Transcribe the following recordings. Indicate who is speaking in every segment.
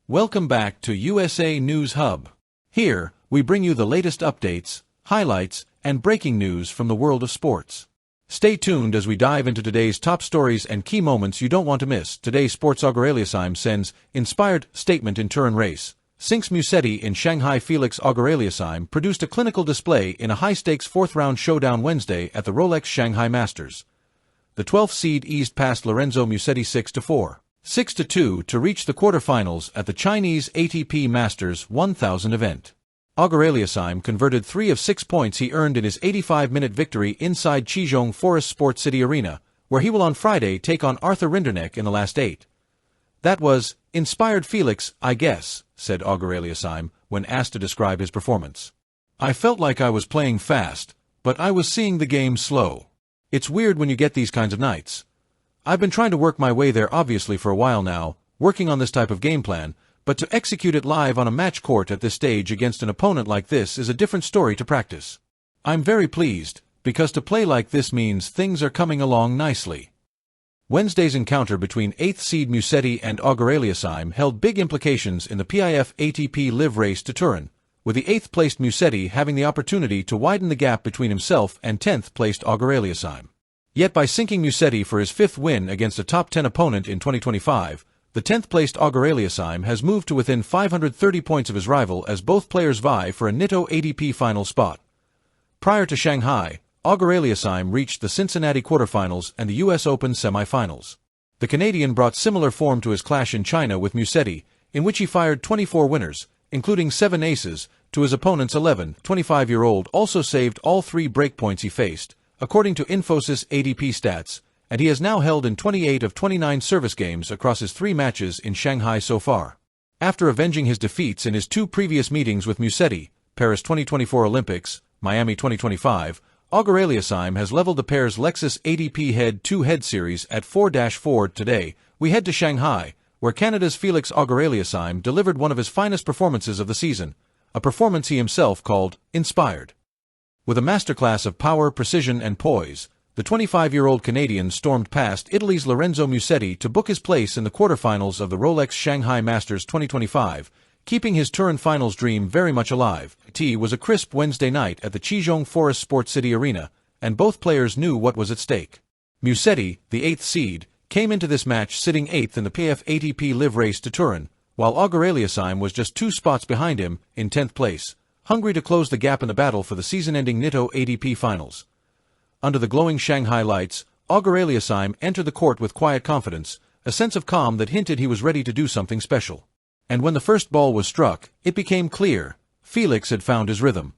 Speaker 1: Welcome back to USA News Hub. Here, we bring you the latest updates, highlights, and breaking news from the world of sports. Stay tuned as we dive into today's top stories and key moments you don't want to miss. Today's Felix Auger-Aliassime sends inspired statement in Turin race. Sinks Musetti in Shanghai. Felix Auger-Aliassime produced a clinical display in a high-stakes fourth-round showdown Wednesday at the Rolex Shanghai Masters. The 12th seed eased past Lorenzo Musetti 6-4, 6-2 to reach the quarterfinals at the Chinese ATP Masters 1000 event. Auger-Aliassime converted 3 of 6 points he earned in his 85-minute victory inside Qizhou Forest Sports City Arena, where he will on Friday take on Arthur Rinderknecht in the last 8. "That was inspired, Felix, I guess," said Auger-Aliassime when asked to describe his performance. "I felt like I was playing fast, but I was seeing the game slow. It's weird when you get these kinds of nights. I've been trying to work my way there obviously for a while now, working on this type of game plan, but to execute it live on a match court at this stage against an opponent like this is a different story to practice. I'm very pleased, because to play like this means things are coming along nicely." Wednesday's encounter between 8th seed Musetti and Auger-Aliassime held big implications in the PIF ATP Live race to Turin, with the 8th-placed Musetti having the opportunity to widen the gap between himself and 10th-placed Auger-Aliassime. Yet by sinking Musetti for his 5th win against a top-10 opponent in 2025, the 10th-placed Auger-Aliassime has moved to within 530 points of his rival as both players vie for a Nitto ATP final spot. Prior to Shanghai, Auger-Aliassime reached the Cincinnati quarterfinals and the US Open semifinals. The Canadian brought similar form to his clash in China with Musetti, in which he fired 24 winners, including 7 aces, to his opponent's 11. 25-year-old also saved all 3 breakpoints he faced, according to Infosys ADP stats, and he has now held in 28 of 29 service games across his 3 matches in Shanghai so far. After avenging his defeats in his 2 previous meetings with Musetti, Paris 2024 Olympics, Miami 2025, Auger-Aliassime has leveled the pair's Lexus ADP head-to-head series at 4-4. Today, we head to Shanghai, where Canada's Felix Auger-Aliassime delivered one of his finest performances of the season, a performance he himself called inspired. With a masterclass of power, precision, and poise, the 25-year-old Canadian stormed past Italy's Lorenzo Musetti to book his place in the quarterfinals of the Rolex Shanghai Masters 2025, keeping his Turin finals dream very much alive. It was a crisp Wednesday night at the Qizhou Forest Sports City Arena, and both players knew what was at stake. Musetti, the 8th seed, came into this match sitting 8th in the PIF ATP Live race to Turin, while Auger-Aliassime was just 2 spots behind him, in 10th place, hungry to close the gap in the battle for the season-ending Nitto ATP finals. Under the glowing Shanghai lights, Auger-Aliassime entered the court with quiet confidence, a sense of calm that hinted he was ready to do something special. And when the first ball was struck, it became clear, Felix had found his rhythm.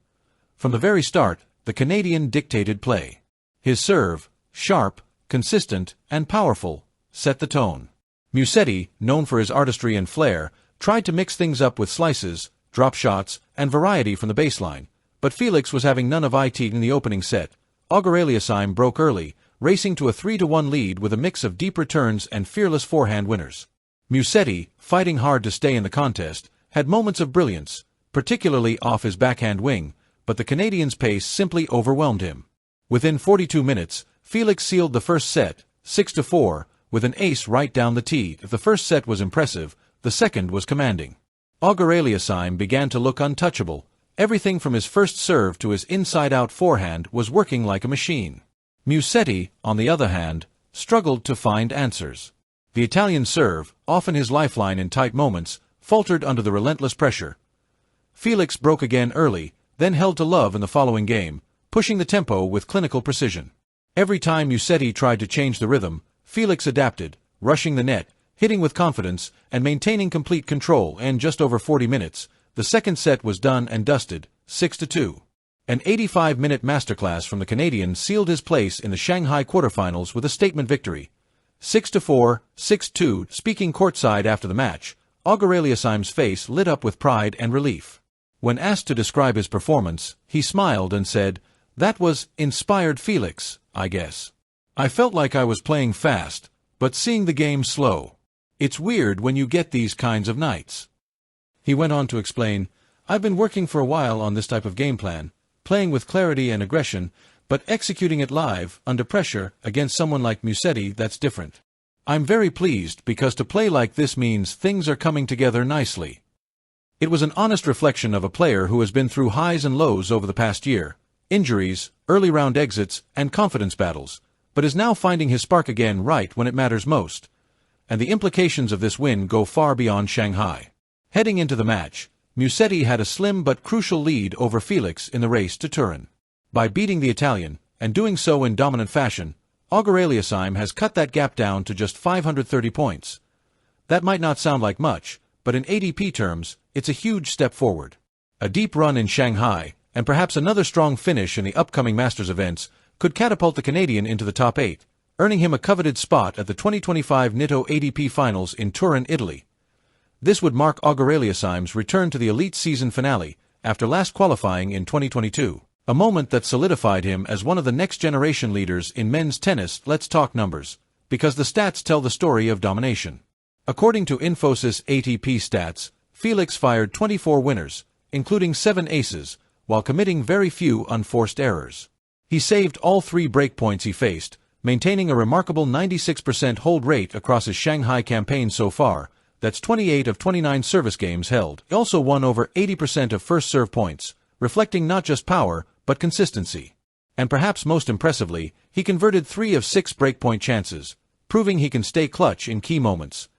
Speaker 1: From the very start, the Canadian dictated play. His serve, sharp, consistent, and powerful, set the tone. Musetti, known for his artistry and flair, tried to mix things up with slices, drop shots, and variety from the baseline, but Felix was having none of it in the opening set. Auger-Aliassime broke early, racing to a 3-1 lead with a mix of deep returns and fearless forehand winners. Musetti, fighting hard to stay in the contest, had moments of brilliance, particularly off his backhand wing, but the Canadian's pace simply overwhelmed him. Within 42 minutes, Felix sealed the first set, 6-4, with an ace right down the tee. If the first set was impressive, the second was commanding. Auger-Aliassime began to look untouchable. Everything from his first serve to his inside-out forehand was working like a machine. Musetti, on the other hand, struggled to find answers. The Italian serve, often his lifeline in tight moments, faltered under the relentless pressure. Felix broke again early, then held to love in the following game, pushing the tempo with clinical precision. Every time Musetti tried to change the rhythm, Felix adapted, rushing the net, hitting with confidence, and maintaining complete control. And just over 40 minutes, the second set was done and dusted, 6-2. An 85-minute masterclass from the Canadian sealed his place in the Shanghai quarterfinals with a statement victory, 6-4, 6-2. Speaking courtside after the match, Auger-Aliassime's face lit up with pride and relief. When asked to describe his performance, he smiled and said, "That was inspired, Felix, I guess. I felt like I was playing fast, but seeing the game slow. It's weird when you get these kinds of nights." He went on to explain, "I've been working for a while on this type of game plan, playing with clarity and aggression, but executing it live, under pressure, against someone like Musetti, that's different. I'm very pleased because to play like this means things are coming together nicely. It was an honest reflection of a player who has been through highs and lows over the past year, injuries, early round exits, and confidence battles, but is now finding his spark again right when it matters most. And the implications of this win go far beyond Shanghai. Heading into the match, Musetti had a slim but crucial lead over Felix in the race to Turin. By beating the Italian, and doing so in dominant fashion, Auger-Aliassime has cut that gap down to just 530 points. That might not sound like much, but in ADP terms, it's a huge step forward. A deep run in Shanghai, and perhaps another strong finish in the upcoming Masters events, could catapult the Canadian into the top 8, earning him a coveted spot at the 2025 Nitto ADP Finals in Turin, Italy. This would mark Auger-Aliassime's return to the elite season finale after last qualifying in 2022. A moment that solidified him as one of the next-generation leaders in men's tennis. Let's talk numbers, because the stats tell the story of domination. According to Infosys ATP stats, Felix fired 24 winners, including 7 aces, while committing very few unforced errors. He saved all 3 breakpoints he faced, maintaining a remarkable 96% hold rate across his Shanghai campaign so far. That's 28 of 29 service games held. He also won over 80% of first serve points, reflecting not just power, but consistency. And perhaps most impressively, he converted 3 of 6 breakpoint chances, proving he can stay clutch in key moments.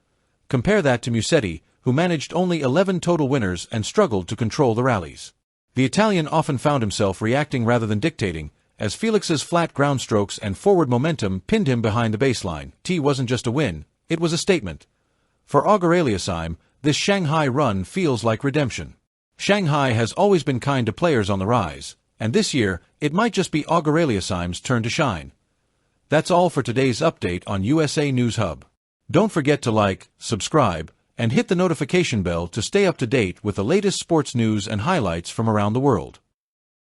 Speaker 1: Compare that to Musetti, who managed only 11 total winners and struggled to control the rallies. The Italian often found himself reacting rather than dictating, as Felix's flat ground strokes and forward momentum pinned him behind the baseline. T wasn't just a win, it was a statement. For Auger-Aliassime, this Shanghai run feels like redemption. Shanghai has always been kind to players on the rise, and this year, it might just be Auger-Aliassime's turn to shine. That's all for today's update on USA News Hub. Don't forget to like, subscribe, and hit the notification bell to stay up to date with the latest sports news and highlights from around the world.